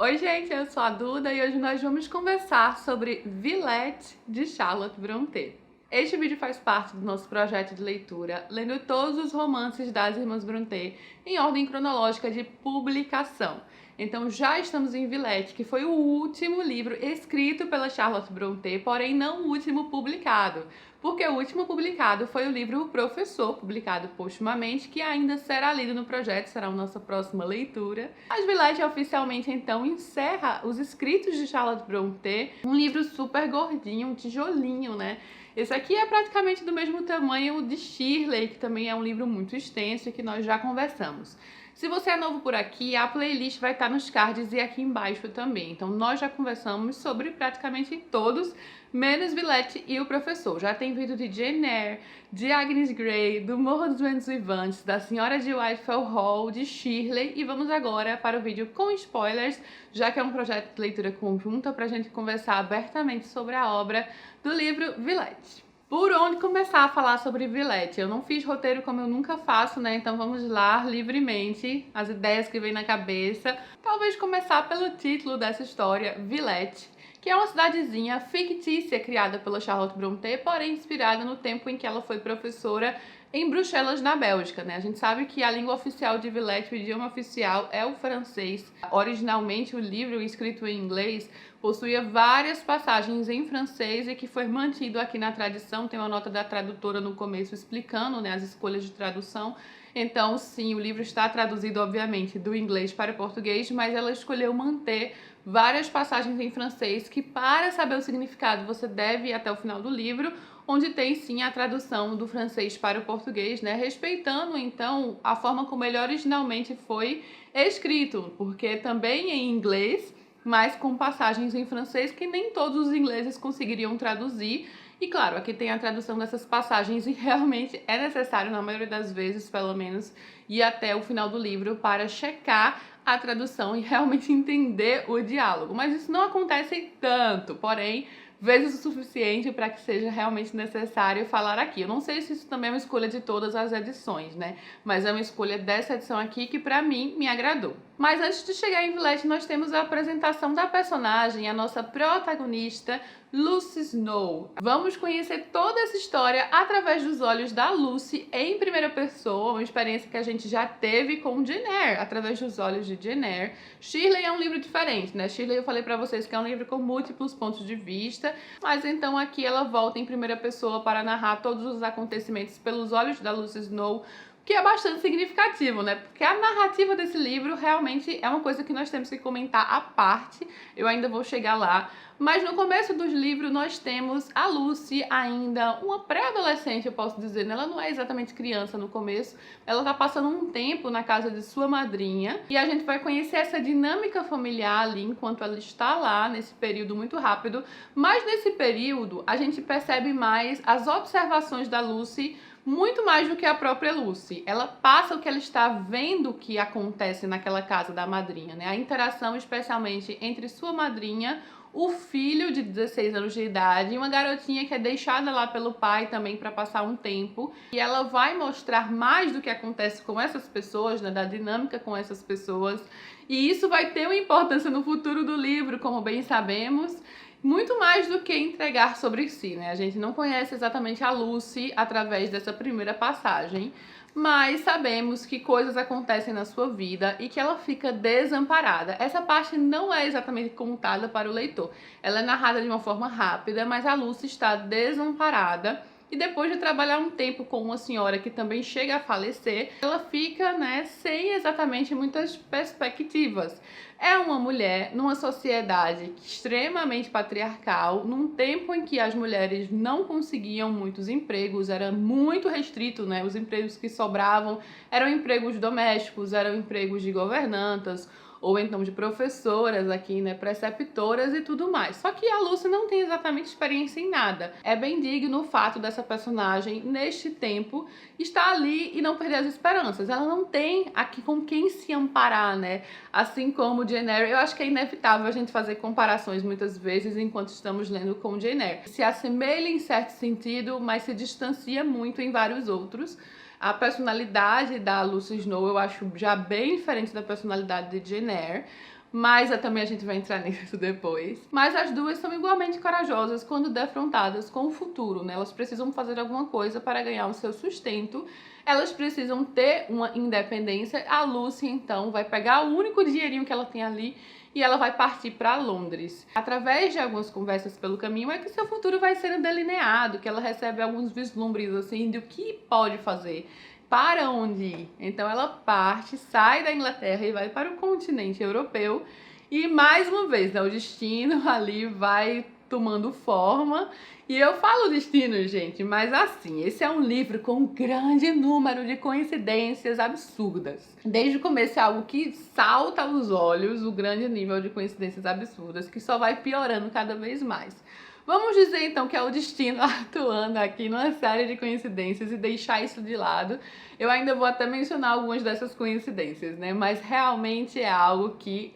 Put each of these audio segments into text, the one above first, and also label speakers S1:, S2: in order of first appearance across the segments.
S1: Oi gente, eu sou a Duda e hoje nós vamos conversar sobre Villette, de Charlotte Brontë. Este vídeo faz parte do nosso projeto de leitura, lendo todos os romances das Irmãs Brontë em ordem cronológica de publicação. Então já estamos em Villette, que foi o último livro escrito pela Charlotte Brontë, porém não o último publicado, porque o último publicado foi o livro O Professor, publicado postumamente, que ainda será lido no projeto, será a nossa próxima leitura. Mas Villette oficialmente então encerra os escritos de Charlotte Brontë, um livro super gordinho, um tijolinho, né? Esse aqui é praticamente do mesmo tamanho de Shirley, que também é um livro muito extenso e que nós já conversamos. Se você é novo por aqui, a playlist vai estar nos cards e aqui embaixo também. Então nós já conversamos sobre praticamente todos, menos Villette e o Professor. Já tem vídeo de Jane Eyre, de Agnes Grey, do Morro dos Ventos Vivantes, da Senhora de Whitefell Hall, de Shirley. E vamos agora para o vídeo com spoilers, já que é um projeto de leitura conjunta para a gente conversar abertamente sobre a obra do livro Villette. Por onde começar a falar sobre Villette? Eu não fiz roteiro como eu nunca faço, né? Então vamos lá livremente, as ideias que vêm na cabeça. Talvez começar pelo título dessa história, Villette, que é uma cidadezinha fictícia criada pela Charlotte Brontë, porém inspirada no tempo em que ela foi professora em Bruxelas, na Bélgica, né? A gente sabe que a língua oficial de Villette, o idioma oficial, é o francês. Originalmente, o livro, escrito em inglês, possuía várias passagens em francês e que foi mantido aqui na tradição. Tem uma nota da tradutora no começo explicando, né, as escolhas de tradução. Então, sim, o livro está traduzido, obviamente, do inglês para o português, mas ela escolheu manter várias passagens em francês que, para saber o significado, você deve ir até o final do livro, onde tem sim a tradução do francês para o português, né? Respeitando então a forma como ele originalmente foi escrito, porque também em inglês, mas com passagens em francês que nem todos os ingleses conseguiriam traduzir. E claro, aqui tem a tradução dessas passagens e realmente é necessário, na maioria das vezes, pelo menos, ir até o final do livro para checar a tradução e realmente entender o diálogo. Mas isso não acontece tanto, porém, vezes o suficiente para que seja realmente necessário falar aqui. Eu não sei se isso também é uma escolha de todas as edições, né? Mas é uma escolha dessa edição aqui que para mim me agradou. Mas antes de chegar em Villette, nós temos a apresentação da personagem, a nossa protagonista, Lucy Snow. Vamos conhecer toda essa história através dos olhos da Lucy em primeira pessoa, uma experiência que a gente já teve com Jane Eyre, através dos olhos de Jane Eyre. Shirley é um livro diferente, né? Shirley eu falei pra vocês que é um livro com múltiplos pontos de vista, mas então aqui ela volta em primeira pessoa para narrar todos os acontecimentos pelos olhos da Lucy Snow, que é bastante significativo, né? Porque a narrativa desse livro realmente é uma coisa que nós temos que comentar à parte, eu ainda vou chegar lá. Mas no começo dos livros nós temos a Lucy ainda uma pré-adolescente, eu posso dizer, né? Ela não é exatamente criança no começo, ela tá passando um tempo na casa de sua madrinha e a gente vai conhecer essa dinâmica familiar ali enquanto ela está lá, nesse período muito rápido. Mas nesse período a gente percebe mais as observações da Lucy, muito mais do que a própria Lucy. Ela passa o que ela está vendo que acontece naquela casa da madrinha, né? A interação especialmente entre sua madrinha, o filho de 16 anos de idade e uma garotinha que é deixada lá pelo pai também para passar um tempo. E ela vai mostrar mais do que acontece com essas pessoas, né? Da dinâmica com essas pessoas. E isso vai ter uma importância no futuro do livro, como bem sabemos. Muito mais do que entregar sobre si, né? A gente não conhece exatamente a Lucy através dessa primeira passagem, mas sabemos que coisas acontecem na sua vida e que ela fica desamparada. Essa parte não é exatamente contada para o leitor. Ela é narrada de uma forma rápida, mas a Lucy está desamparada. E depois de trabalhar um tempo com uma senhora que também chega a falecer, ela fica, né, sem exatamente muitas perspectivas. É uma mulher numa sociedade extremamente patriarcal, num tempo em que as mulheres não conseguiam muitos empregos, era muito restrito, né? Os empregos que sobravam eram empregos domésticos, eram empregos de governantas, ou então de professoras aqui, né, preceptoras e tudo mais. Só que a Lucy não tem exatamente experiência em nada. É bem digno o fato dessa personagem, neste tempo, estar ali e não perder as esperanças. Ela não tem aqui com quem se amparar, né? Assim como Jane Eyre, eu acho que é inevitável a gente fazer comparações muitas vezes enquanto estamos lendo com Jane Eyre. Se assemelha em certo sentido, mas se distancia muito em vários outros. A personalidade da Lucy Snow eu acho já bem diferente da personalidade de Jane Eyre, mas também a gente vai entrar nisso depois. Mas as duas são igualmente corajosas quando defrontadas com o futuro, né? Elas precisam fazer alguma coisa para ganhar o seu sustento, elas precisam ter uma independência. A Lucy, então, vai pegar o único dinheirinho que ela tem ali e ela vai partir para Londres. Através de algumas conversas pelo caminho é que seu futuro vai sendo delineado, que ela recebe alguns vislumbres, assim, do que pode fazer, para onde ir. Então ela parte, sai da Inglaterra e vai para o continente europeu. E mais uma vez, né, o destino ali vai tomando forma. E eu falo destino, gente, mas assim, esse é um livro com um grande número de coincidências absurdas. Desde o começo é algo que salta aos olhos, o grande nível de coincidências absurdas, que só vai piorando cada vez mais. Vamos dizer então que é o destino atuando aqui numa série de coincidências e deixar isso de lado. Eu ainda vou até mencionar algumas dessas coincidências, né? Mas realmente é algo que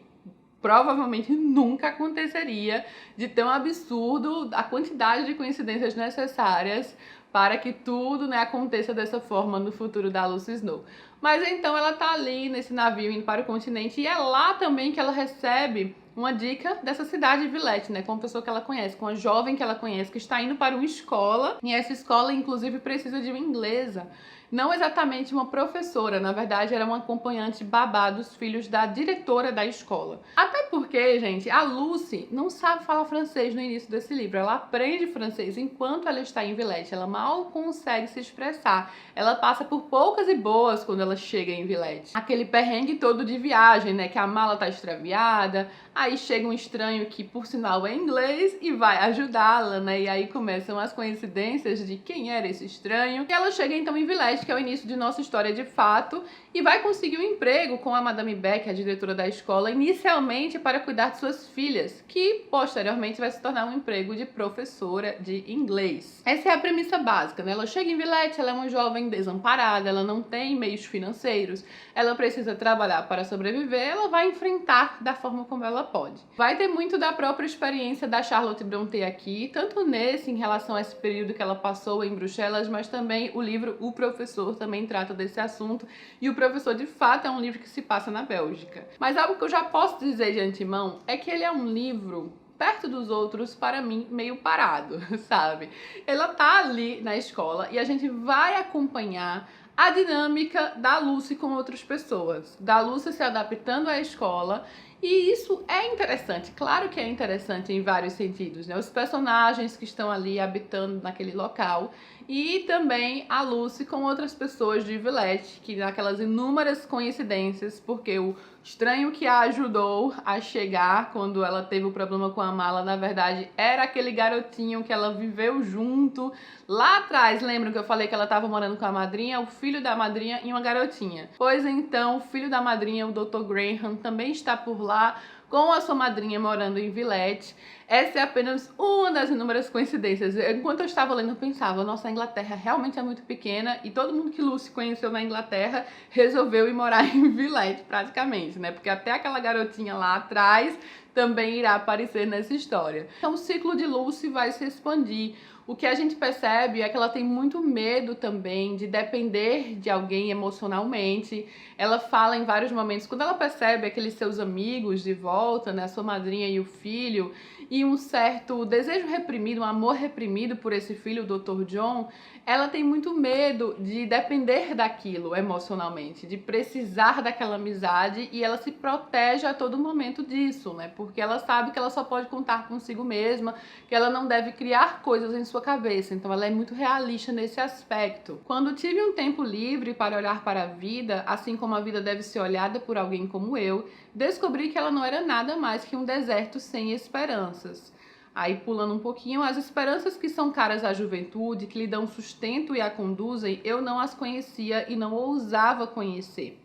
S1: provavelmente nunca aconteceria, de tão absurdo a quantidade de coincidências necessárias para que tudo, né, aconteça dessa forma no futuro da Lucy Snow. Mas então ela tá ali nesse navio indo para o continente e é lá também que ela recebe uma dica dessa cidade de Villette, né, com uma pessoa que ela conhece, com uma jovem que ela conhece, que está indo para uma escola, e essa escola inclusive precisa de uma inglesa. Não exatamente uma professora, na verdade era uma acompanhante babá dos filhos da diretora da escola. Até porque, gente, a Lucy não sabe falar francês no início desse livro. Ela aprende francês enquanto ela está em Villette. Ela mal consegue se expressar. Ela passa por poucas e boas quando ela chega em Villette. Aquele perrengue todo de viagem, né? Que a mala tá extraviada, aí chega um estranho que, por sinal, é inglês e vai ajudá-la, né? E aí começam as coincidências de quem era esse estranho. E ela chega então em Villette, que é o início de nossa história de fato, e vai conseguir um emprego com a Madame Beck, a diretora da escola, inicialmente para cuidar de suas filhas, que posteriormente vai se tornar um emprego de professora de inglês. Essa é a premissa básica, né? Ela chega em Villette, ela é uma jovem desamparada, ela não tem meios financeiros, ela precisa trabalhar para sobreviver, ela vai enfrentar da forma como ela pode. Vai ter muito da própria experiência da Charlotte Brontë aqui, tanto nesse, em relação a esse período que ela passou em Bruxelas, mas também o livro O Professor também trata desse assunto, e O Professor de fato é um livro que se passa na Bélgica. Mas algo que eu já posso dizer de antemão é que ele é um livro, perto dos outros, para mim, meio parado, sabe? Ela tá ali na escola e a gente vai acompanhar a dinâmica da Lucy com outras pessoas, da Lucy se adaptando à escola. E isso é interessante, claro que é interessante em vários sentidos, né? Os personagens que estão ali habitando naquele local e também a Lucy com outras pessoas de Villette, que naquelas inúmeras coincidências, porque o estranho que a ajudou a chegar quando ela teve o problema com a mala, na verdade, era aquele garotinho que ela viveu junto lá atrás. Lembram que eu falei que ela estava morando com a madrinha, o filho da madrinha e uma garotinha? Pois então, o filho da madrinha, o Dr. Graham, também está por lá, com a sua madrinha morando em Villette. Essa é apenas uma das inúmeras coincidências. Enquanto eu estava lendo, eu pensava, nossa, a Inglaterra realmente é muito pequena e todo mundo que Lucy conheceu na Inglaterra resolveu ir morar em Villette, praticamente, né? Porque até aquela garotinha lá atrás também irá aparecer nessa história. Então o ciclo de Lucy vai se expandir. O que a gente percebe é que ela tem muito medo também de depender de alguém emocionalmente. Ela fala em vários momentos, quando ela percebe aqueles seus amigos de volta, né, a sua madrinha e o filho, e um certo desejo reprimido, um amor reprimido por esse filho, o Dr. John, ela tem muito medo de depender daquilo emocionalmente, de precisar daquela amizade, e ela se protege a todo momento disso, né? Porque ela sabe que ela só pode contar consigo mesma, que ela não deve criar coisas em sua cabeça, então ela é muito realista nesse aspecto. Quando tive um tempo livre para olhar para a vida, assim como a vida deve ser olhada por alguém como eu, descobri que ela não era nada mais que um deserto sem esperanças. Aí, pulando um pouquinho, as esperanças que são caras à juventude, que lhe dão sustento e a conduzem, eu não as conhecia e não ousava conhecer.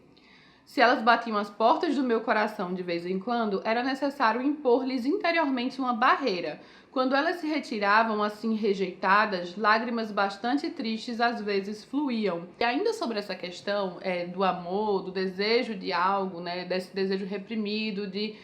S1: Se elas batiam as portas do meu coração de vez em quando, era necessário impor-lhes interiormente uma barreira. Quando elas se retiravam assim rejeitadas, lágrimas bastante tristes às vezes fluíam. E ainda sobre essa questão do amor, do desejo de algo, né, desse desejo reprimido, de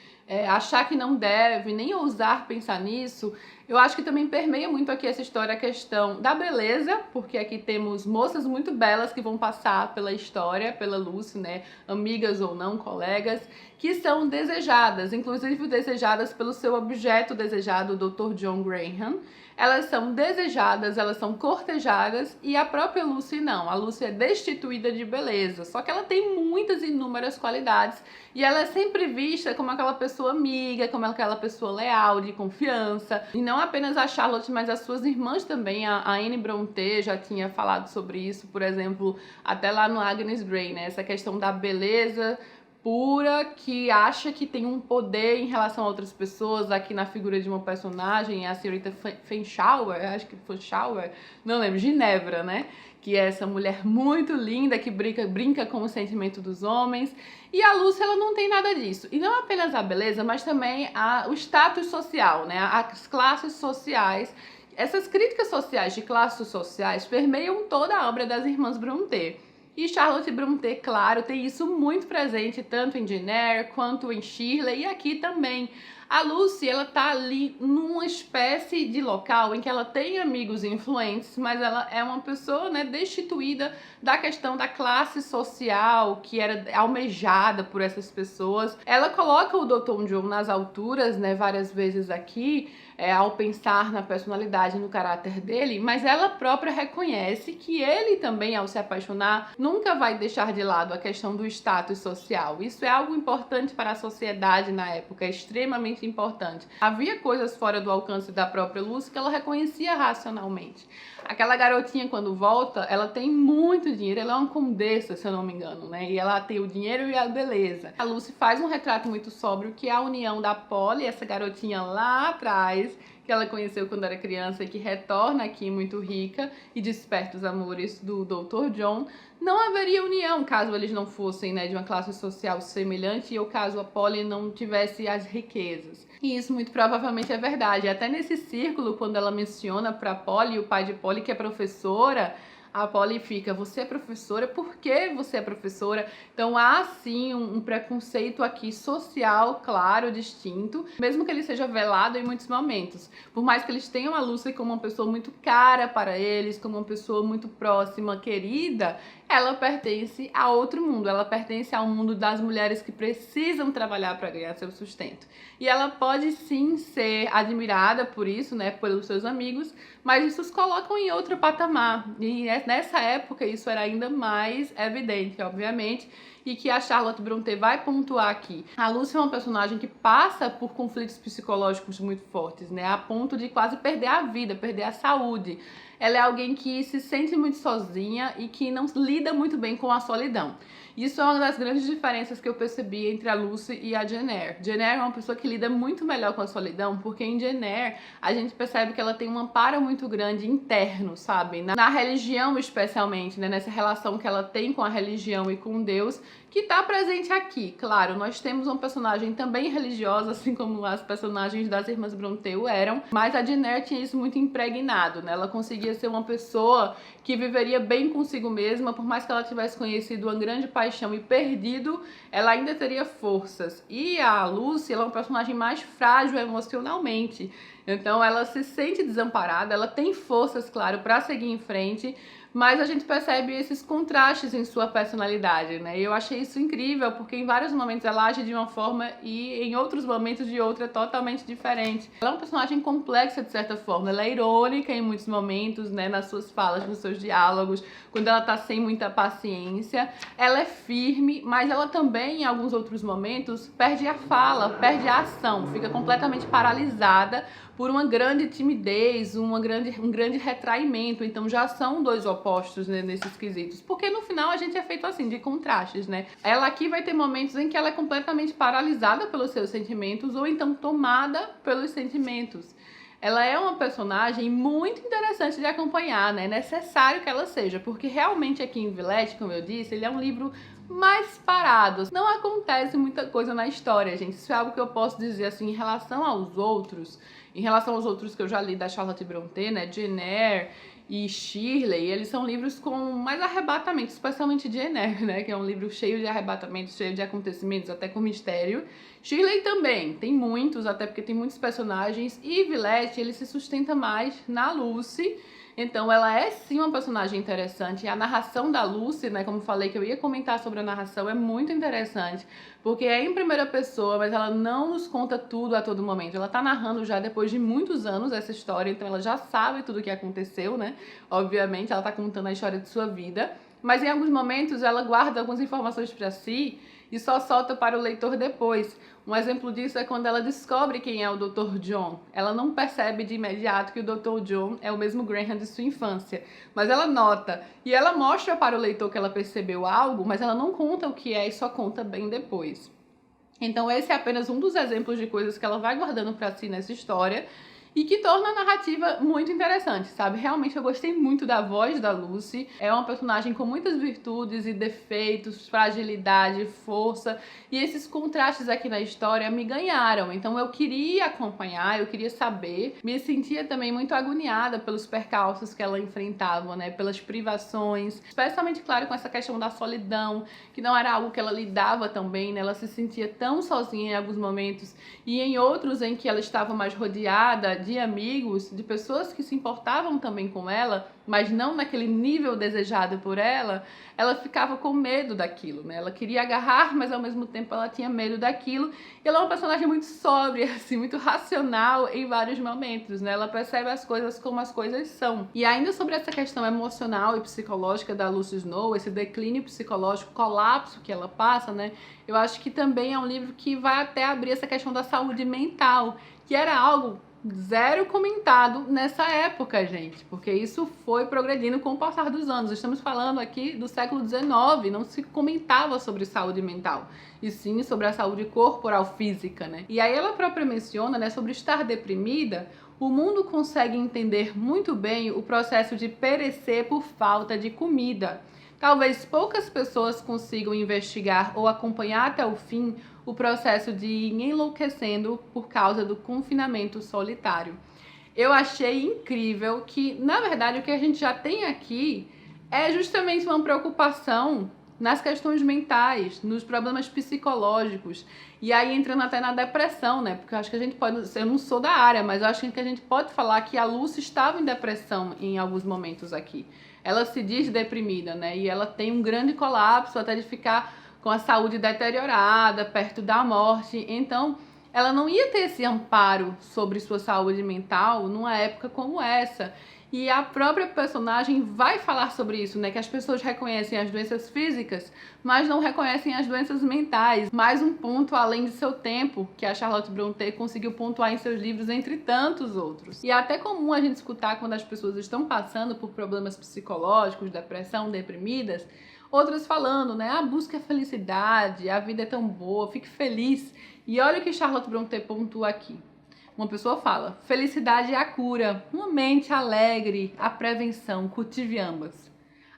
S1: achar que não deve, nem ousar pensar nisso. Eu acho que também permeia muito aqui essa história a questão da beleza, porque aqui temos moças muito belas que vão passar pela história, pela Lucy, né, amigas ou não, colegas, que são desejadas, inclusive desejadas pelo seu objeto desejado, o Dr. John Graham. Elas são desejadas, elas são cortejadas, e a própria Lucy não. A Lucy é destituída de beleza, só que ela tem muitas inúmeras qualidades e ela é sempre vista como aquela pessoa amiga, como aquela pessoa leal, de confiança. E não apenas a Charlotte, mas as suas irmãs também. A Anne Brontë já tinha falado sobre isso, por exemplo, até lá no Agnes Grey, né? Essa questão da beleza pura, que acha que tem um poder em relação a outras pessoas, aqui na figura de uma personagem, a senhorita Fenschauer, acho que foi Schauer, não lembro, Ginevra, né? Que é essa mulher muito linda, que brinca com o sentimento dos homens. E a Lucy, ela não tem nada disso. E não apenas a beleza, mas também o status social, né? As classes sociais. Essas críticas sociais de classes sociais permeiam toda a obra das irmãs Brontë. E Charlotte Brontë, claro, tem isso muito presente tanto em Jane Eyre quanto em Shirley, e aqui também. A Lucy, ela tá ali numa espécie de local em que ela tem amigos influentes, mas ela é uma pessoa, né, destituída da questão da classe social que era almejada por essas pessoas. Ela coloca o Dr. John nas alturas, né, várias vezes aqui, ao pensar na personalidade, no caráter dele, mas ela própria reconhece que ele também, ao se apaixonar, nunca vai deixar de lado a questão do status social. Isso é algo importante para a sociedade na época, é extremamente importante. Havia coisas fora do alcance da própria Lucy que ela reconhecia racionalmente. Aquela garotinha, quando volta, ela tem muito dinheiro, ela é uma condessa, se eu não me engano, né? E ela tem o dinheiro e a beleza. A Lucy faz um retrato muito sóbrio, que é a união da Polly, essa garotinha lá atrás, que ela conheceu quando era criança e que retorna aqui muito rica e desperta os amores do Dr. John. Não haveria união caso eles não fossem, né, de uma classe social semelhante, ou caso a Polly não tivesse as riquezas. E isso muito provavelmente é verdade. Até nesse círculo, quando ela menciona para Polly, o pai de Polly, que é professora, a Polly fica: você é professora? Por que você é professora? Então há sim um preconceito aqui social, claro, distinto, mesmo que ele seja velado em muitos momentos. Por mais que eles tenham a Lucy como uma pessoa muito cara para eles, como uma pessoa muito próxima, querida, ela pertence a outro mundo, ela pertence ao mundo das mulheres que precisam trabalhar para ganhar seu sustento. E ela pode sim ser admirada por isso, né, pelos seus amigos, mas isso os colocam em outro patamar. E nessa época isso era ainda mais evidente, obviamente, e que a Charlotte Brontë vai pontuar aqui. A Lucy é uma personagem que passa por conflitos psicológicos muito fortes, né, a ponto de quase perder a vida, perder a saúde. Ela é alguém que se sente muito sozinha e que não lida muito bem com a solidão. Isso é uma das grandes diferenças que eu percebi entre a Lucy e a Jane Eyre. Jane Eyre é uma pessoa que lida muito melhor com a solidão, porque em Jane Eyre a gente percebe que ela tem um amparo muito grande interno, sabe? Na religião especialmente, né? Nessa relação que ela tem com a religião e com Deus, que está presente aqui. Claro, nós temos uma personagem também religiosa, assim como as personagens das irmãs Brontë eram, mas a Jane Eyre tinha isso muito impregnado, né? Ela conseguia ser uma pessoa que viveria bem consigo mesma, por mais que ela tivesse conhecido uma grande paixão e perdido, ela ainda teria forças. E a Lucy, ela é uma personagem mais frágil emocionalmente, então ela se sente desamparada, ela tem forças, claro, para seguir em frente, mas a gente percebe esses contrastes em sua personalidade, né? E eu achei isso incrível, porque em vários momentos ela age de uma forma e em outros momentos de outra totalmente diferente. Ela é uma personagem complexa de certa forma, ela é irônica em muitos momentos, né? Nas suas falas, nos seus diálogos, quando ela tá sem muita paciência. Ela é firme, mas ela também, em alguns outros momentos, perde a fala, perde a ação, fica completamente paralisada por uma grande timidez, um grande retraimento. Então já são dois opostos, né, nesses quesitos, porque no final a gente é feito assim, de contrastes, né? Ela aqui vai ter momentos em que ela é completamente paralisada pelos seus sentimentos ou então tomada pelos sentimentos. Ela é uma personagem muito interessante de acompanhar, né? É necessário que ela seja, porque realmente aqui em Villette, como eu disse, ele é um livro mais parado. Não acontece muita coisa na história, gente. Isso é algo que eu posso dizer assim em relação aos outros que eu já li da Charlotte Brontë, né? Jane Eyre e Shirley, eles são livros com mais arrebatamento, especialmente Jane Eyre, né, que é um livro cheio de arrebatamentos, cheio de acontecimentos, até com mistério. Shirley também, tem muitos, até porque tem muitos personagens, e Villette, ele se sustenta mais na Lucy. Então ela é sim uma personagem interessante, e a narração da Lucy, né, como falei que eu ia comentar sobre a narração, é muito interessante, porque é em primeira pessoa, mas ela não nos conta tudo a todo momento. Ela tá narrando já depois de muitos anos essa história, então ela já sabe tudo o que aconteceu, né? Obviamente, ela tá contando a história de sua vida, mas em alguns momentos ela guarda algumas informações para si e só solta para o leitor depois. Um exemplo disso é quando ela descobre quem é o Dr. John. Ela não percebe de imediato que o Dr. John é o mesmo Graham de sua infância, mas ela nota e ela mostra para o leitor que ela percebeu algo, mas ela não conta o que é e só conta bem depois. Então esse é apenas um dos exemplos de coisas que ela vai guardando para si nessa história e que torna a narrativa muito interessante, sabe? Realmente eu gostei muito da voz da Lucy. É uma personagem com muitas virtudes e defeitos, fragilidade, força, e esses contrastes aqui na história me ganharam. Então eu queria acompanhar, eu queria saber. Me sentia também muito agoniada pelos percalços que ela enfrentava, né? Pelas privações, especialmente, claro, com essa questão da solidão, que não era algo que ela lidava tão bem, né? Ela se sentia tão sozinha em alguns momentos e em outros em que ela estava mais rodeada de amigos, de pessoas que se importavam também com ela, mas não naquele nível desejado por ela, ela ficava com medo daquilo, né? Ela queria agarrar, mas ao mesmo tempo ela tinha medo daquilo. E ela é uma personagem muito sóbria, assim, muito racional em vários momentos, né? Ela percebe as coisas como as coisas são. E ainda sobre essa questão emocional e psicológica da Lucy Snow, esse declínio psicológico, colapso que ela passa, né? Eu acho que também é um livro que vai até abrir essa questão da saúde mental, que era algo zero comentado nessa época, gente, porque isso foi progredindo com o passar dos anos. Estamos falando aqui do século XIX, não se comentava sobre saúde mental, e sim sobre a saúde corporal física, né? E aí ela própria menciona, né, sobre estar deprimida. O mundo consegue entender muito bem o processo de perecer por falta de comida. Talvez poucas pessoas consigam investigar ou acompanhar até o fim o processo de ir enlouquecendo por causa do confinamento solitário. Eu achei incrível que, na verdade, o que a gente já tem aqui é justamente uma preocupação nas questões mentais, nos problemas psicológicos, e aí entrando até na depressão, né? Porque eu acho que a gente pode, eu não sou da área, mas eu acho que a gente pode falar que a Lucy estava em depressão em alguns momentos aqui. Ela se diz deprimida, né? E ela tem um grande colapso até de ficar com a saúde deteriorada, perto da morte. Então, ela não ia ter esse amparo sobre sua saúde mental numa época como essa. E a própria personagem vai falar sobre isso, né? Que as pessoas reconhecem as doenças físicas, mas não reconhecem as doenças mentais. Mais um ponto além de seu tempo, que a Charlotte Brontë conseguiu pontuar em seus livros, entre tantos outros. E é até comum a gente escutar quando as pessoas estão passando por problemas psicológicos, depressão, deprimidas, outras falando, né? Ah, busca a felicidade, a vida é tão boa, fique feliz. E olha o que Charlotte Brontë pontua aqui. Uma pessoa fala, felicidade é a cura, uma mente alegre, a prevenção, cultive ambas.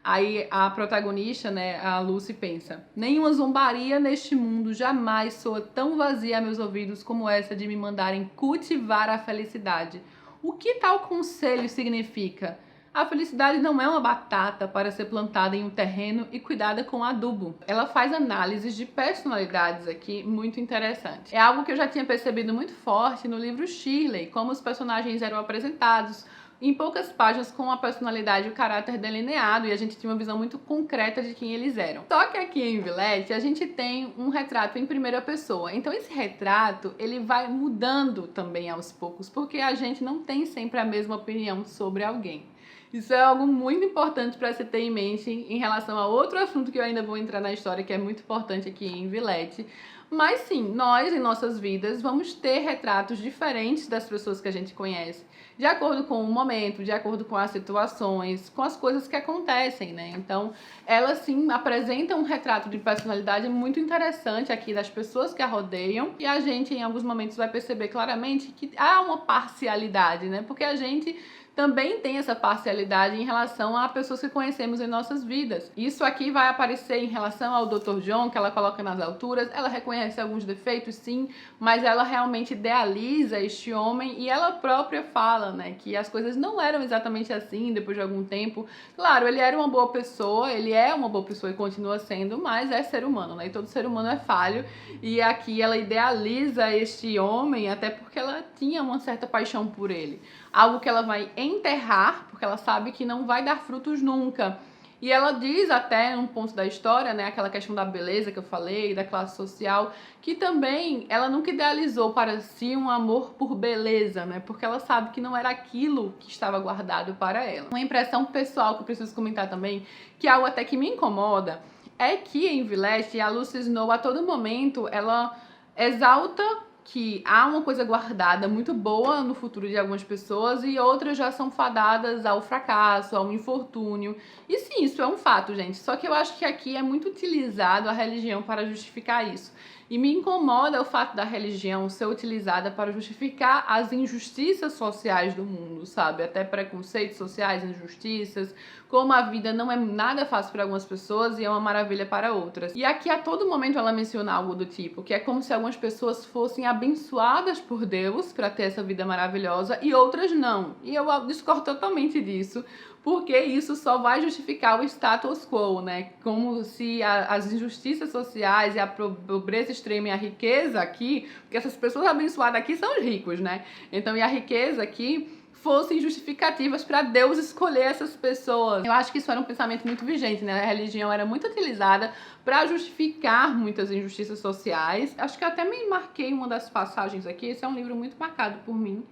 S1: Aí a protagonista, né, a Lucy, pensa, nenhuma zombaria neste mundo jamais soa tão vazia a meus ouvidos como essa de me mandarem cultivar a felicidade. O que tal conselho significa? A felicidade não é uma batata para ser plantada em um terreno e cuidada com adubo. Ela faz análises de personalidades aqui muito interessantes. É algo que eu já tinha percebido muito forte no livro Shirley, como os personagens eram apresentados em poucas páginas com a personalidade e o caráter delineado, e a gente tinha uma visão muito concreta de quem eles eram. Só que aqui em Villette a gente tem um retrato em primeira pessoa. Então esse retrato, ele vai mudando também aos poucos, porque a gente não tem sempre a mesma opinião sobre alguém. Isso é algo muito importante para se ter em mente em relação a outro assunto que eu ainda vou entrar na história, que é muito importante aqui em Villette. Mas sim, nós em nossas vidas vamos ter retratos diferentes das pessoas que a gente conhece, de acordo com o momento, de acordo com as situações, com as coisas que acontecem, né? Então, ela sim apresenta um retrato de personalidade muito interessante aqui das pessoas que a rodeiam, e a gente em alguns momentos vai perceber claramente que há uma parcialidade, né? Porque a gente também tem essa parcialidade em relação a pessoas que conhecemos em nossas vidas. Isso aqui vai aparecer em relação ao Dr. John, que ela coloca nas alturas. Ela reconhece alguns defeitos, sim, mas ela realmente idealiza este homem e ela própria fala, né, que as coisas não eram exatamente assim depois de algum tempo. Claro, ele era uma boa pessoa, ele é uma boa pessoa e continua sendo, mas é ser humano, né, e todo ser humano é falho. E aqui ela idealiza este homem até porque ela tinha uma certa paixão por ele. Algo que ela vai enterrar, porque ela sabe que não vai dar frutos nunca. E ela diz até, num ponto da história, né, aquela questão da beleza que eu falei, da classe social, que também ela nunca idealizou para si um amor por beleza, né, porque ela sabe que não era aquilo que estava guardado para ela. Uma impressão pessoal que eu preciso comentar também, que é algo até que me incomoda, é que em Villette, a Lucy Snow, a todo momento, ela exalta que há uma coisa guardada muito boa no futuro de algumas pessoas e outras já são fadadas ao fracasso, ao infortúnio. E sim, isso é um fato, gente. Só que eu acho que aqui é muito utilizado a religião para justificar isso. E me incomoda o fato da religião ser utilizada para justificar as injustiças sociais do mundo, sabe? Até preconceitos sociais, injustiças, como a vida não é nada fácil para algumas pessoas e é uma maravilha para outras. E aqui a todo momento ela menciona algo do tipo, que é como se algumas pessoas fossem abençoadas por Deus para ter essa vida maravilhosa e outras não. E eu discordo totalmente disso, porque isso só vai justificar o status quo, né? Como se as injustiças sociais e a pobreza extrema e a riqueza aqui, porque essas pessoas abençoadas aqui são os ricos, né? Então, e a riqueza aqui fossem justificativas para Deus escolher essas pessoas. Eu acho que isso era um pensamento muito vigente, né? A religião era muito utilizada para justificar muitas injustiças sociais. Acho que eu até me marquei uma das passagens aqui, esse é um livro muito marcado por mim,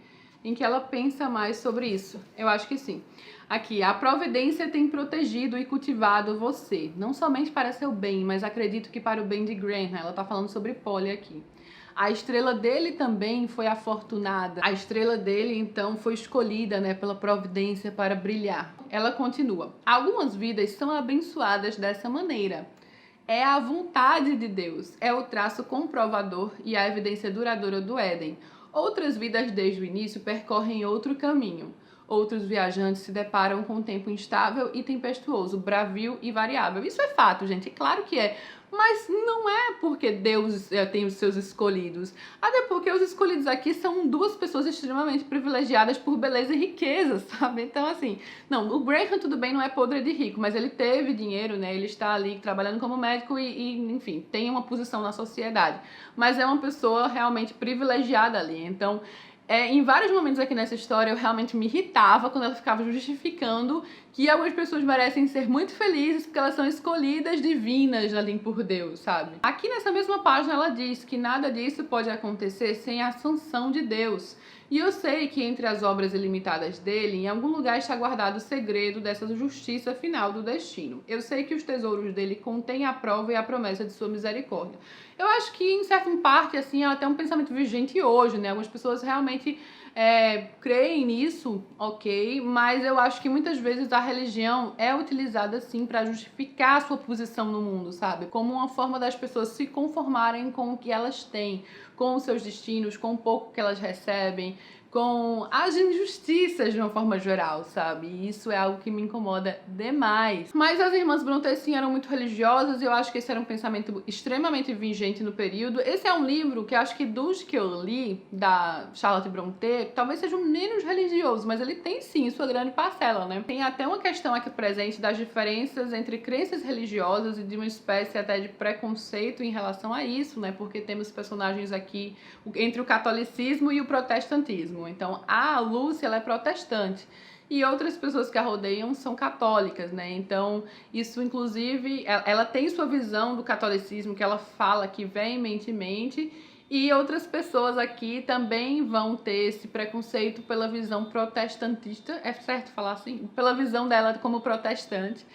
S1: em que ela pensa mais sobre isso. Eu acho que sim. Aqui, a providência tem protegido e cultivado você, não somente para seu bem, mas acredito que para o bem de Graham. Ela tá falando sobre Polly aqui. A estrela dele também foi afortunada. A estrela dele, então, foi escolhida, né, pela providência para brilhar. Ela continua. Algumas vidas são abençoadas dessa maneira. É a vontade de Deus, é o traço comprovador e a evidência duradoura do Éden. Outras vidas desde o início percorrem outro caminho. Outros viajantes se deparam com um tempo instável e tempestuoso, bravio e variável. Isso é fato, gente, claro que é. Mas não é porque Deus tem os seus escolhidos. Até porque os escolhidos aqui são duas pessoas extremamente privilegiadas por beleza e riqueza, sabe? Então, assim, não, o Graham, tudo bem, não é podre de rico, mas ele teve dinheiro, né? Ele está ali trabalhando como médico enfim, tem uma posição na sociedade. Mas é uma pessoa realmente privilegiada ali. Então, em vários momentos aqui nessa história eu realmente me irritava quando ela ficava justificando que algumas pessoas merecem ser muito felizes porque elas são escolhidas divinas ali por Deus, sabe? Aqui nessa mesma página ela diz que nada disso pode acontecer sem a sanção de Deus. E eu sei que entre as obras ilimitadas dele, em algum lugar está guardado o segredo dessa justiça final do destino. Eu sei que os tesouros dele contêm a prova e a promessa de sua misericórdia. Eu acho que, em certa parte, assim, é até um pensamento vigente hoje, né? Algumas pessoas realmente creem nisso, ok, mas eu acho que muitas vezes a religião é utilizada, sim, para justificar a sua posição no mundo, sabe? Como uma forma das pessoas se conformarem com o que elas têm, com os seus destinos, com o pouco que elas recebem, com as injustiças de uma forma geral, sabe? E isso é algo que me incomoda demais. Mas as irmãs Brontë, sim, eram muito religiosas e eu acho que esse era um pensamento extremamente vigente no período. Esse é um livro que eu acho que dos que eu li, da Charlotte Brontë, talvez seja um menos religioso, mas ele tem, sim, sua grande parcela, né? Tem até uma questão aqui presente das diferenças entre crenças religiosas e de uma espécie até de preconceito em relação a isso, né? Porque temos personagens aqui entre o catolicismo e o protestantismo. Então, a Lucy, ela é protestante e outras pessoas que a rodeiam são católicas, né? Então, isso, inclusive, ela tem sua visão do catolicismo que ela fala aqui veementemente e outras pessoas aqui também vão ter esse preconceito pela visão protestantista, é certo falar assim? Pela visão dela como protestante.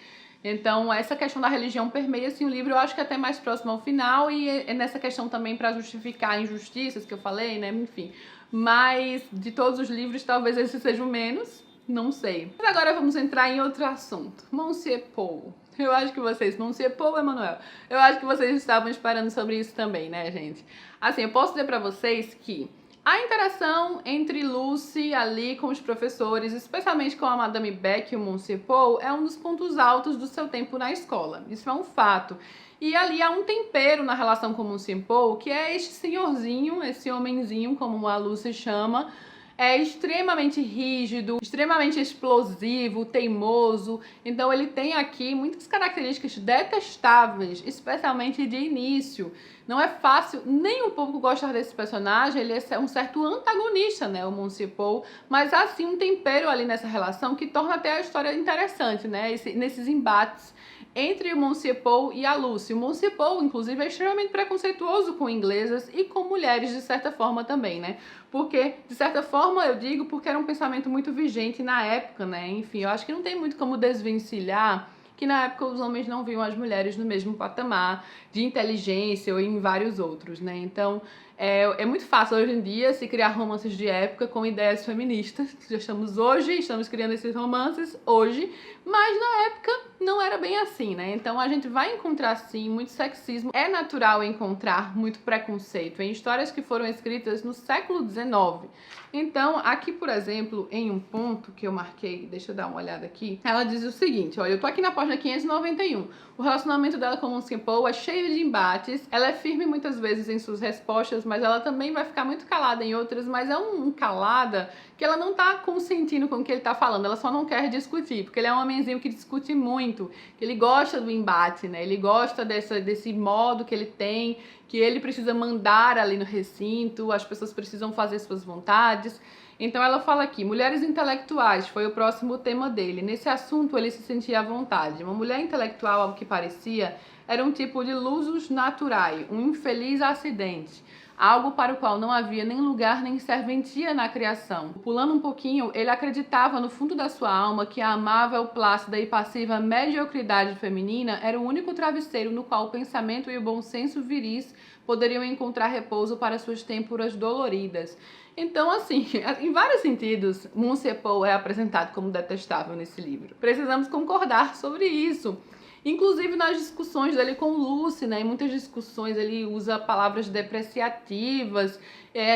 S1: Então, essa questão da religião permeia, assim, o livro, eu acho que até mais próximo ao final, e é nessa questão também para justificar injustiças que eu falei, né, enfim. Mas, de todos os livros, talvez esse seja o menos, não sei. Mas agora vamos entrar em outro assunto. Monsieur Paul. Eu acho que vocês, Monsieur Paul, Emanuel, eu acho que vocês estavam esperando sobre isso também, né, gente? Assim, eu posso dizer pra vocês que A interação entre Lucy ali com os professores, especialmente com a Madame Beck e o Monsieur Paul, é um dos pontos altos do seu tempo na escola. Isso é um fato. E ali há um tempero na relação com o Monsieur Paul, que é este senhorzinho, esse homenzinho, como a Lucy chama, é extremamente rígido, extremamente explosivo, teimoso. Então ele tem aqui muitas características detestáveis, especialmente de início. Não é fácil nem um pouco gostar desse personagem, ele é um certo antagonista, né, o Monsieur Paul, mas há sim um tempero ali nessa relação que torna até a história interessante, né, nesses embates entre o Monsieur Paul e a Lucy. O Monsieur Paul, inclusive, é extremamente preconceituoso com inglesas e com mulheres, de certa forma, também, né? Porque, de certa forma, eu digo porque era um pensamento muito vigente na época, né? Enfim, eu acho que não tem muito como desvencilhar que na época os homens não viam as mulheres no mesmo patamar de inteligência ou em vários outros, né? Então, é muito fácil hoje em dia se criar romances de época com ideias feministas. Já estamos criando esses romances hoje, mas na época não era bem assim, né? Então a gente vai encontrar sim muito sexismo. É natural encontrar muito preconceito em histórias que foram escritas no século XIX. Então, aqui, por exemplo, em um ponto que eu marquei, deixa eu dar uma olhada aqui, ela diz o seguinte, olha, eu tô aqui na página 591. O relacionamento dela com o Monsieur Paul é cheio de embates, ela é firme muitas vezes em suas respostas, mas ela também vai ficar muito calada em outras, mas é um calada que ela não tá consentindo com o que ele tá falando, ela só não quer discutir, porque ele é um homenzinho que discute muito, que ele gosta do embate, né? Ele gosta desse modo que ele tem, que ele precisa mandar ali no recinto, as pessoas precisam fazer suas vontades. Então ela fala aqui, mulheres intelectuais, foi o próximo tema dele. Nesse assunto ele se sentia à vontade. Uma mulher intelectual, ao que parecia, era um tipo de lusus naturae, um infeliz acidente. Algo para o qual não havia nem lugar nem serventia na criação. Pulando um pouquinho, ele acreditava no fundo da sua alma que a amável, plácida e passiva mediocridade feminina era o único travesseiro no qual o pensamento e o bom senso viris poderiam encontrar repouso para suas têmporas doloridas. Então, assim, em vários sentidos, Monsieur Paul é apresentado como detestável nesse livro. Precisamos concordar sobre isso. Inclusive nas discussões dele com Lucy, né? Em muitas discussões ele usa palavras depreciativas,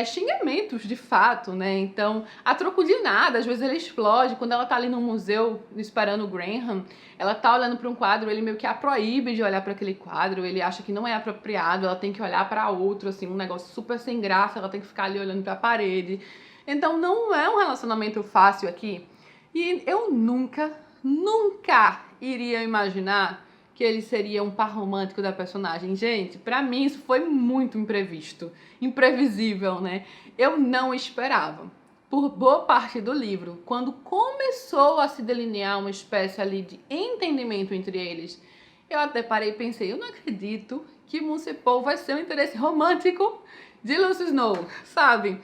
S1: xingamentos de fato, né? Então, a troco de nada, às vezes ele explode. Quando ela tá ali no museu esperando o Graham, ela tá olhando para um quadro, ele meio que a proíbe de olhar para aquele quadro, ele acha que não é apropriado, ela tem que olhar para outro, assim, um negócio super sem graça, ela tem que ficar ali olhando para a parede. Então, não é um relacionamento fácil aqui. E eu nunca iria imaginar que ele seria um par romântico da personagem. Gente, pra mim isso foi muito imprevisto, imprevisível, né? Eu não esperava. Por boa parte do livro, quando começou a se delinear uma espécie ali de entendimento entre eles, eu até parei e pensei, eu não acredito que Monsieur Paul vai ser um interesse romântico de Lucy Snow, sabe?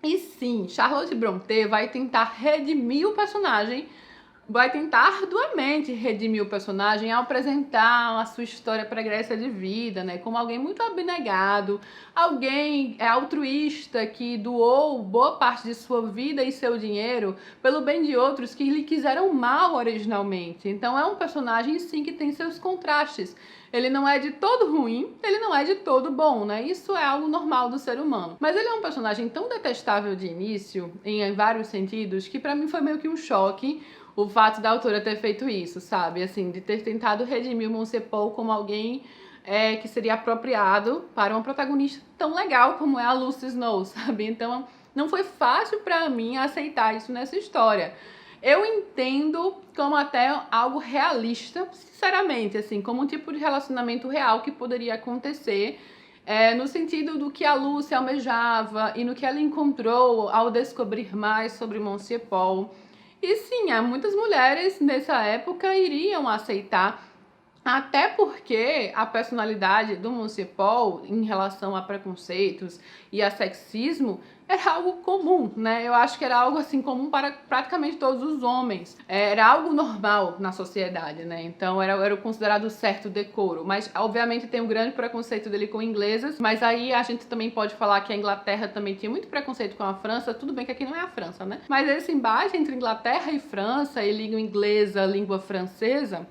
S1: E sim, Charlotte Brontë vai tentar redimir o personagem, vai tentar arduamente redimir o personagem ao apresentar a sua história pregressa de vida, né? Como alguém muito abnegado, alguém altruísta que doou boa parte de sua vida e seu dinheiro pelo bem de outros que lhe quiseram mal originalmente. Então é um personagem, sim, que tem seus contrastes. Ele não é de todo ruim, ele não é de todo bom, né? Isso é algo normal do ser humano. Mas ele é um personagem tão detestável de início, em vários sentidos, que pra mim foi meio que um choque o fato da autora ter feito isso, sabe? Assim, de ter tentado redimir o Monsieur Paul como alguém que seria apropriado para uma protagonista tão legal como é a Lucy Snow, sabe? Então, não foi fácil pra mim aceitar isso nessa história. Eu entendo como até algo realista, sinceramente, assim, como um tipo de relacionamento real que poderia acontecer, no sentido do que a Lucy almejava e no que ela encontrou ao descobrir mais sobre Monsieur Paul. E sim, muitas mulheres nessa época iriam aceitar, até porque a personalidade do Monsieur Paul em relação a preconceitos e a sexismo era algo comum, né? Eu acho que era algo assim comum para praticamente todos os homens. Era algo normal na sociedade, né? Então era o considerado certo decoro. Mas obviamente tem um grande preconceito dele com inglesas, mas aí a gente também pode falar que a Inglaterra também tinha muito preconceito com a França. Tudo bem que aqui não é a França, né? Mas esse embate entre Inglaterra e França, e língua inglesa, língua francesa,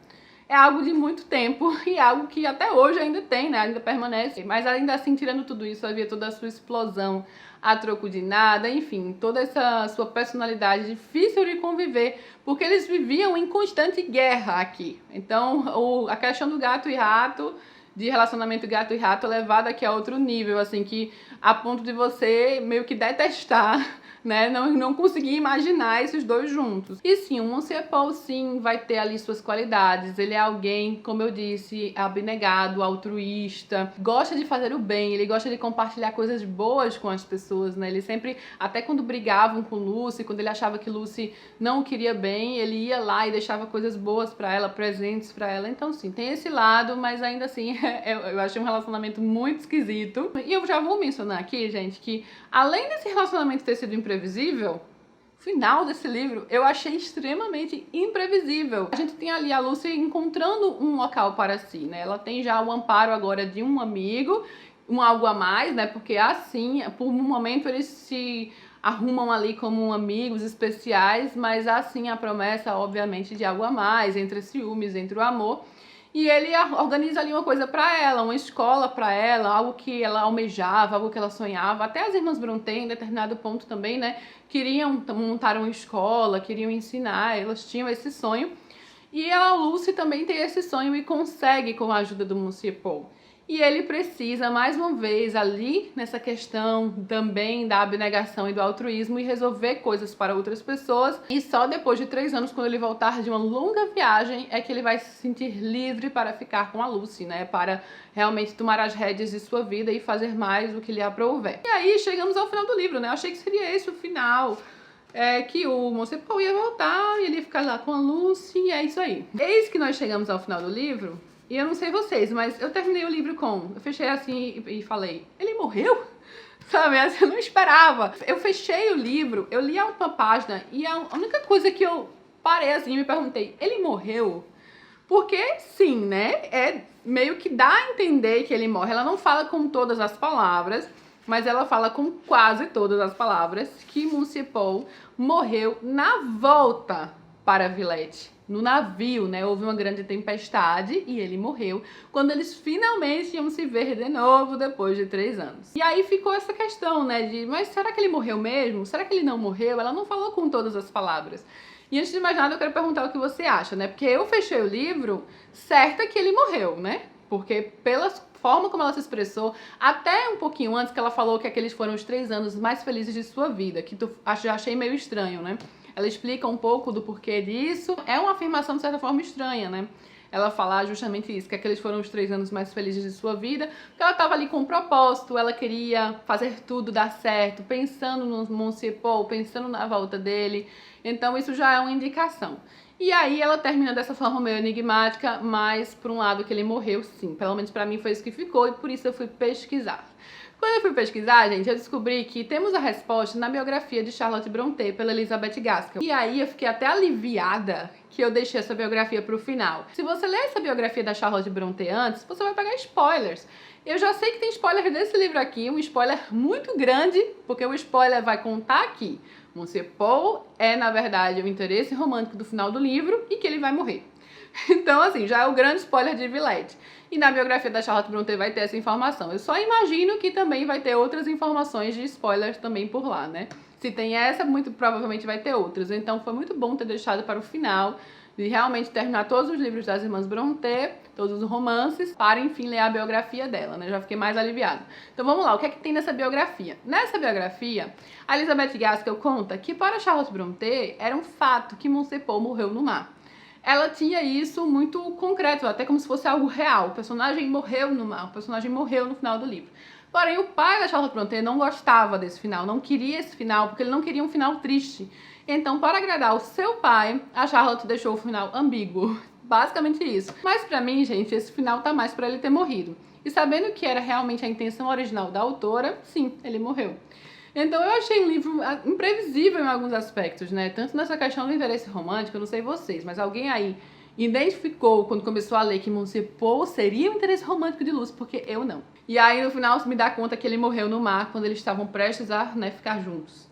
S1: é algo de muito tempo e algo que até hoje ainda tem, né? Ainda permanece. Mas ainda assim, tirando tudo isso, havia toda a sua explosão a troco de nada, enfim, toda essa sua personalidade difícil de conviver, porque eles viviam em constante guerra aqui. Então, a questão do gato e rato, de relacionamento gato e rato, é levada aqui a outro nível, assim, que a ponto de você meio que detestar, né, não conseguir imaginar esses dois juntos. E sim, o Monsieur Paul, sim, vai ter ali suas qualidades. Ele é alguém, como eu disse, abnegado, altruísta, gosta de fazer o bem, ele gosta de compartilhar coisas boas com as pessoas, né? Ele sempre, até quando brigavam com Lucy, quando ele achava que Lucy não o queria bem, ele ia lá e deixava coisas boas pra ela, presentes pra ela. Então sim, tem esse lado, mas ainda assim, eu achei um relacionamento muito esquisito. E eu já vou mencionar aqui, gente, que além desse relacionamento ter sido imprevisível, o final desse livro eu achei extremamente imprevisível. A gente tem ali a Lucy encontrando um local para si, né? Ela tem já o amparo agora de um amigo, um algo a mais, né? Porque assim, por um momento eles se arrumam ali como amigos especiais, mas assim a promessa, obviamente, de algo a mais, entre ciúmes, entre o amor. E ele organiza ali uma coisa pra ela, uma escola pra ela, algo que ela almejava, algo que ela sonhava. Até as irmãs Brontë, em determinado ponto também, né, queriam montar uma escola, queriam ensinar, elas tinham esse sonho. E a Lucy também tem esse sonho e consegue com a ajuda do Monsieur Paul. E ele precisa, mais uma vez, ali nessa questão também da abnegação e do altruísmo e resolver coisas para outras pessoas. E só depois de 3 anos, quando ele voltar de uma longa viagem, é que ele vai se sentir livre para ficar com a Lucy, né? Para realmente tomar as rédeas de sua vida e fazer mais o que lhe aprouver. E aí chegamos ao final do livro, né? Eu achei que seria esse o final. Que o Monsieur Paul ia voltar e ele ia ficar lá com a Lucy, e é isso aí. Eis que nós chegamos ao final do livro. E eu não sei vocês, mas eu terminei o livro eu fechei assim e falei, ele morreu? Sabe, assim, eu não esperava. Eu fechei o livro, eu li a última página e a única coisa que eu parei assim e me perguntei, ele morreu? Porque sim, né, meio que dá a entender que ele morre. Ela não fala com todas as palavras, mas ela fala com quase todas as palavras que Monsieur Paul morreu na volta para Villette. No navio, né, houve uma grande tempestade e ele morreu quando eles finalmente iam se ver de novo depois de 3 anos. E aí ficou essa questão, né, mas será que ele morreu mesmo? Será que ele não morreu? Ela não falou com todas as palavras. E antes de mais nada eu quero perguntar o que você acha, né, porque eu fechei o livro certa que ele morreu, né, porque pela forma como ela se expressou, até um pouquinho antes que ela falou que aqueles foram os 3 anos mais felizes de sua vida, que já achei meio estranho, né. Ela explica um pouco do porquê disso. É uma afirmação, de certa forma, estranha, né? Ela falar justamente isso, que aqueles foram os 3 anos mais felizes de sua vida, porque ela estava ali com um propósito, ela queria fazer tudo dar certo, pensando no Monsieur Paul, pensando na volta dele. Então isso já é uma indicação. E aí ela termina dessa forma meio enigmática, mas por um lado que ele morreu, sim. Pelo menos pra mim foi isso que ficou e por isso eu fui pesquisar. Quando eu fui pesquisar, gente, eu descobri que temos a resposta na biografia de Charlotte Brontë pela Elizabeth Gaskell. E aí eu fiquei até aliviada que eu deixei essa biografia pro final. Se você ler essa biografia da Charlotte Brontë antes, você vai pegar spoilers. Eu já sei que tem spoiler desse livro aqui, um spoiler muito grande, porque o spoiler vai contar aqui. Monsieur Paul é, na verdade, o interesse romântico do final do livro e que ele vai morrer. Então, assim, já é o grande spoiler de Villette. E na biografia da Charlotte Brontë vai ter essa informação. Eu só imagino que também vai ter outras informações de spoilers também por lá, né? Se tem essa, muito provavelmente vai ter outras. Então foi muito bom ter deixado para o final, de realmente terminar todos os livros das irmãs Brontë, todos os romances, para enfim ler a biografia dela, né? Já fiquei mais aliviada. Então vamos lá, o que é que tem nessa biografia? Nessa biografia, a Elizabeth Gaskell conta que para Charlotte Brontë era um fato que Monsieur Paul morreu no mar. Ela tinha isso muito concreto, até como se fosse algo real. O personagem morreu no mar, o personagem morreu no final do livro. Porém, o pai da Charlotte Brontë não gostava desse final, não queria esse final, porque ele não queria um final triste. Então, para agradar o seu pai, a Charlotte deixou o final ambíguo. Basicamente isso. Mas pra mim, gente, esse final tá mais pra ele ter morrido. E sabendo que era realmente a intenção original da autora, sim, ele morreu. Então eu achei um livro imprevisível em alguns aspectos, né? Tanto nessa questão do interesse romântico, eu não sei vocês, mas alguém aí identificou quando começou a ler que Monsieur Paul seria o interesse romântico de Lucy, porque eu não. E aí no final me dá conta que ele morreu no mar quando eles estavam prestes a, né, ficar juntos.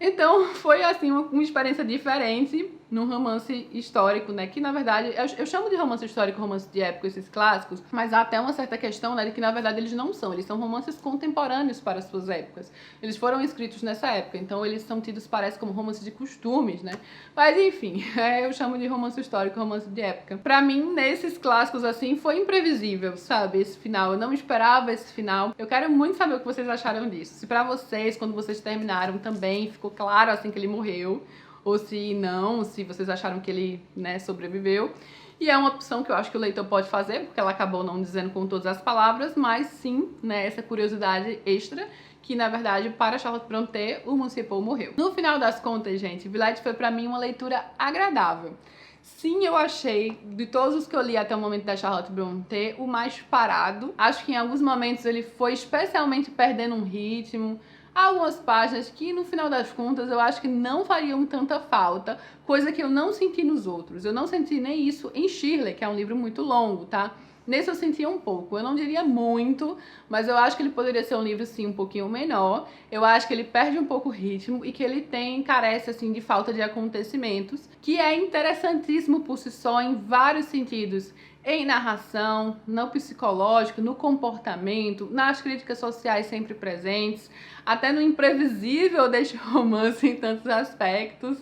S1: Então foi assim uma experiência diferente num romance histórico, né? Que na verdade, eu chamo de romance histórico, romance de época, esses clássicos, mas há até uma certa questão, né, de que na verdade eles não são, eles são romances contemporâneos para as suas épocas. Eles foram escritos nessa época, então eles são tidos, parece, como romances de costumes, né? Mas enfim, eu chamo de romance histórico, romance de época. Pra mim, nesses clássicos assim, foi imprevisível, sabe? Esse final, eu não esperava esse final. Eu quero muito saber o que vocês acharam disso. Se pra vocês, quando vocês terminaram também, ficou claro assim que ele morreu, ou se não, se vocês acharam que ele, né, sobreviveu. E é uma opção que eu acho que o leitor pode fazer, porque ela acabou não dizendo com todas as palavras, mas sim, né, essa curiosidade extra, que na verdade, para Charlotte Brontë, o Monsieur Paul morreu. No final das contas, gente, Villette foi pra mim uma leitura agradável. Sim, eu achei, de todos os que eu li até o momento da Charlotte Brontë, o mais parado. Acho que em alguns momentos ele foi especialmente perdendo um ritmo. Há algumas páginas que, no final das contas, eu acho que não fariam tanta falta, coisa que eu não senti nos outros. Eu não senti nem isso em Shirley, que é um livro muito longo, tá? Nesse eu senti um pouco, eu não diria muito, mas eu acho que ele poderia ser um livro, sim, um pouquinho menor. Eu acho que ele perde um pouco o ritmo e que ele carece, assim, de falta de acontecimentos, que é interessantíssimo por si só em vários sentidos. Em narração, no psicológico, no comportamento, nas críticas sociais sempre presentes, até no imprevisível deste romance em tantos aspectos,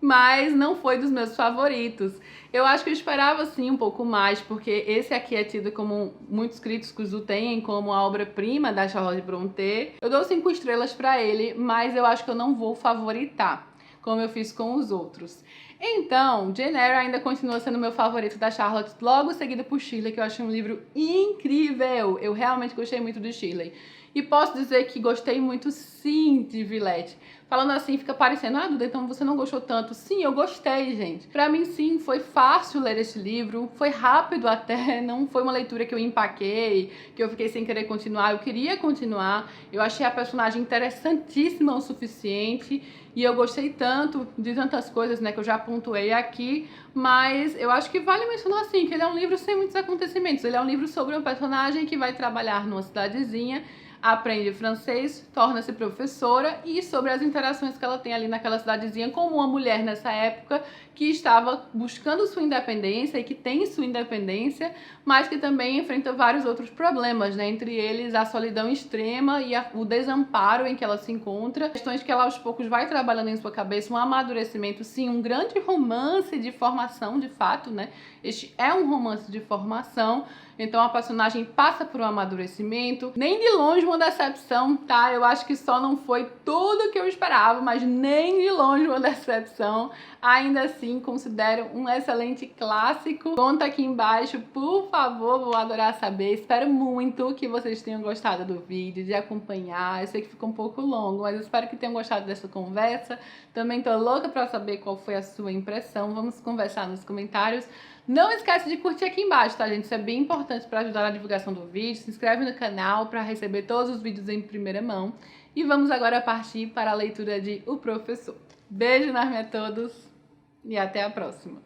S1: mas não foi dos meus favoritos. Eu acho que eu esperava sim um pouco mais, porque esse aqui é tido como, muitos críticos o têm como a obra-prima da Charlotte Brontë. Eu dou 5 estrelas pra ele, mas eu acho que eu não vou favoritar, como eu fiz com os outros. Então, Jane Eyre ainda continua sendo meu favorito da Charlotte, logo seguido por Shirley, que eu achei um livro incrível. Eu realmente gostei muito de Shirley. E posso dizer que gostei muito, sim, de Villette. Falando assim, fica parecendo, ah, Duda, então você não gostou tanto. Sim, eu gostei, gente. Pra mim, sim, foi fácil ler esse livro. Foi rápido até, não foi uma leitura que eu empaquei, que eu fiquei sem querer continuar. Eu queria continuar. Eu achei a personagem interessantíssima o suficiente. E eu gostei tanto de tantas coisas, né, que eu já pontuei aqui. Mas eu acho que vale mencionar, assim, que ele é um livro sem muitos acontecimentos. Ele é um livro sobre uma personagem que vai trabalhar numa cidadezinha, aprende francês, torna-se professora, e sobre as interações que ela tem ali naquela cidadezinha como uma mulher nessa época que estava buscando sua independência e que tem sua independência, mas que também enfrenta vários outros problemas, né? Entre eles a solidão extrema e o desamparo em que ela se encontra, questões que ela aos poucos vai trabalhando em sua cabeça, um amadurecimento, sim, um grande romance de formação, de fato, né? Este é um romance de formação, então a personagem passa por um amadurecimento, nem de longe uma decepção, tá? Eu acho que só não foi tudo que eu esperava, mas nem de longe uma decepção. Ainda assim, considero um excelente clássico. Conta aqui embaixo, por favor, vou adorar saber. Espero muito que vocês tenham gostado do vídeo, de acompanhar. Eu sei que ficou um pouco longo, mas eu espero que tenham gostado dessa conversa. Também tô louca pra saber qual foi a sua impressão. Vamos conversar nos comentários. Não esquece de curtir aqui embaixo, tá, gente? Isso é bem importante para ajudar na divulgação do vídeo. Se inscreve no canal para receber todos os vídeos em primeira mão. E vamos agora partir para a leitura de O Professor. Beijo enorme a todos e até a próxima!